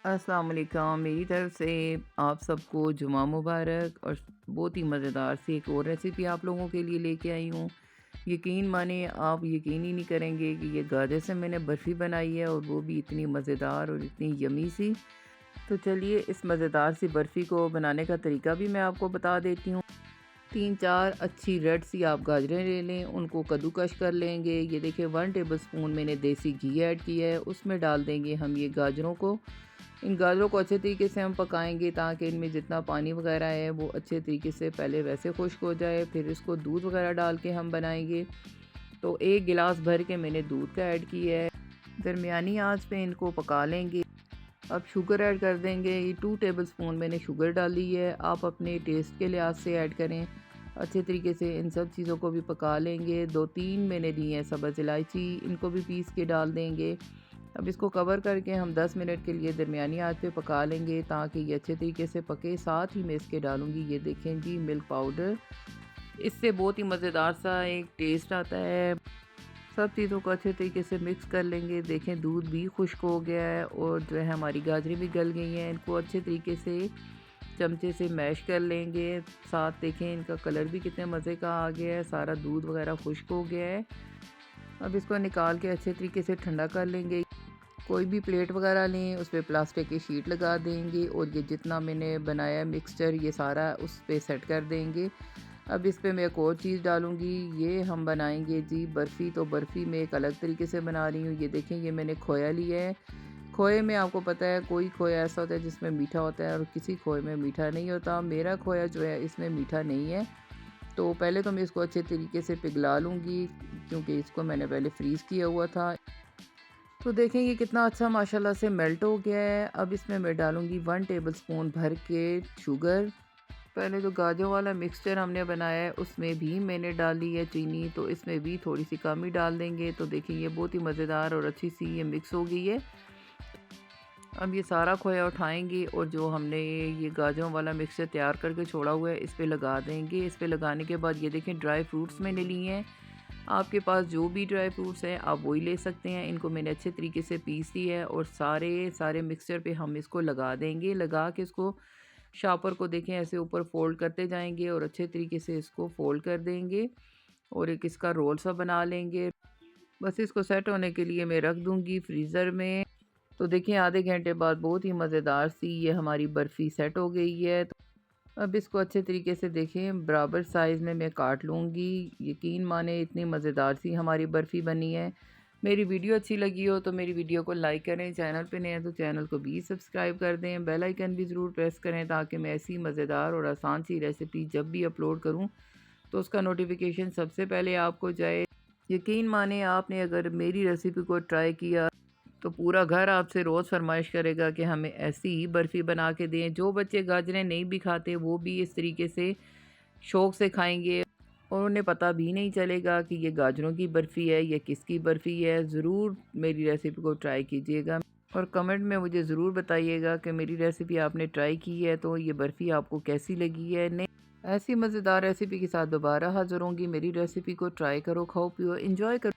अस्सलाम वालेकुम। मेरी तरफ से आप सबको जुमा मुबारक। और बहुत ही मज़ेदार सी एक और रेसिपी आप लोगों के लिए लेके आई हूँ। यकीन माने आप यकीन ही नहीं करेंगे कि ये गाजर से मैंने बर्फ़ी बनाई है, और वो भी इतनी मज़ेदार और इतनी यमी सी। तो चलिए इस मज़ेदार सी बर्फ़ी को बनाने का तरीका भी मैं आपको बता देती हूँ। 3-4 अच्छी रेड सी आप गाजरें ले लें, उनको कद्दूकश कर लेंगे। ये देखिए 1 टेबलस्पून मैंने देसी घी ऐड किया है, उसमें डाल देंगे हम ये गाजरों को। इन गाजरों को अच्छे तरीके से हम पकाएंगे ताकि इनमें जितना पानी वगैरह है वो अच्छे तरीके से पहले वैसे खुश्क हो जाए। फिर इसको दूध वगैरह डाल के हम बनाएंगे। तो 1 गिलास भर के मैंने दूध का ऐड किया है। दरमियानी आंच पे इनको पका लेंगे। अब शुगर ऐड कर देंगे। ये 2 टेबलस्पून मैंने शुगर डाली है, आप अपने टेस्ट के लिहाज से ऐड करें। अच्छे तरीके से इन सब चीज़ों को भी पका लेंगे। 2-3 मैंने ली हैं सब्ज़ इलायची, इनको भी पीस के डाल देंगे। अब इसको कवर करके हम 10 मिनट के लिए दरमियानी आंच पे पका लेंगे ताकि ये अच्छे तरीके से पके। साथ ही मैं इसके डालूँगी, ये देखें जी, मिल्क पाउडर। इससे बहुत ही मज़ेदार सा एक टेस्ट आता है। सब चीज़ों को अच्छे तरीके से मिक्स कर लेंगे। देखें दूध भी खुश्क हो गया है और जो है हमारी गाजरें भी गल गई हैं। इनको अच्छे तरीके से चमचे से मैश कर लेंगे। साथ देखें इनका कलर भी कितने मज़े का आ गया है, सारा दूध वगैरह खुश्क हो गया है। अब इसको निकाल के अच्छे तरीके से ठंडा कर लेंगे। कोई भी प्लेट वगैरह लें, उस पे प्लास्टिक की शीट लगा देंगे और ये जितना मैंने बनाया मिक्सचर ये सारा उस पे सेट कर देंगे। अब इस पे मैं एक और चीज़ डालूँगी, ये हम बनाएंगे जी बर्फ़ी। तो बर्फ़ी मैं एक अलग तरीके से बना रही हूँ। ये देखें, ये मैंने खोया लिया है। खोए में आपको पता है कोई खोया ऐसा होता है जिसमें मीठा होता है और किसी खोए में मीठा नहीं होता। मेरा खोया जो है इसमें मीठा नहीं है। तो पहले तो मैं इसको अच्छे तरीके से पिघला लूँगी, क्योंकि इसको मैंने पहले फ्रीज़ किया हुआ था। तो देखें ये कितना अच्छा माशाल्लाह से मेल्ट हो गया है। अब इसमें मैं डालूँगी 1 टेबलस्पून भर के शुगर। पहले जो गाजरों वाला मिक्सचर हमने बनाया है उसमें भी मैंने डाली है चीनी, तो इसमें भी थोड़ी सी कम ही डाल देंगे। तो देखिए ये बहुत ही मज़ेदार और अच्छी सी ये मिक्स हो गई है। अब ये सारा खोया उठाएंगे और जो हमने ये गाजरों वाला मिक्सचर तैयार करके छोड़ा हुआ है इस पे लगा देंगे। इस पे लगाने के बाद ये देखें ड्राई फ्रूट्स मैंने लिए हैं। आपके पास जो भी ड्राई फ्रूट्स हैं आप वही ले सकते हैं। इनको मैंने अच्छे तरीके से पीस लिया है और सारे मिक्सचर पे हम इसको लगा देंगे। लगा के इसको शॉपर को देखें ऐसे ऊपर फोल्ड करते जाएंगे और अच्छे तरीके से इसको फोल्ड कर देंगे और एक इसका रोल सा बना लेंगे। बस इसको सेट होने के लिए मैं रख दूँगी फ्रीज़र में। तो देखिए आधे घंटे बाद बहुत ही मज़ेदार सी ये हमारी बर्फ़ी सेट हो गई है। तो अब इसको अच्छे तरीके से देखें बराबर साइज़ में मैं काट लूँगी। यकीन माने इतनी मज़ेदार सी हमारी बर्फ़ी बनी है। मेरी वीडियो अच्छी लगी हो तो मेरी वीडियो को लाइक करें, चैनल पे नए हैं तो चैनल को भी सब्सक्राइब कर दें, बेल आइकन भी ज़रूर प्रेस करें ताकि मैं ऐसी मज़ेदार और आसान सी रेसिपी जब भी अपलोड करूँ तो उसका नोटिफिकेशन सबसे पहले आपको जाए। यकीन माने आपने अगर मेरी रेसिपी को ट्राई किया तो पूरा घर आपसे रोज़ फरमाइश करेगा कि हमें ऐसी ही बर्फ़ी बना के दें। जो बच्चे गाजरें नहीं भी खाते वो भी इस तरीके से शौक़ से खाएंगे और उन्हें पता भी नहीं चलेगा कि ये गाजरों की बर्फ़ी है या किसकी बर्फ़ी है। ज़रूर मेरी रेसिपी को ट्राई कीजिएगा और कमेंट में मुझे ज़रूर बताइएगा कि मेरी रेसिपी आपने ट्राई की है तो ये बर्फ़ी आपको कैसी लगी है। नहीं, ऐसी मज़ेदार रेसिपी के साथ दोबारा हाज़िर होंगी। मेरी रेसिपी को ट्राई करो, खाओ, पियो, एंजॉय करो।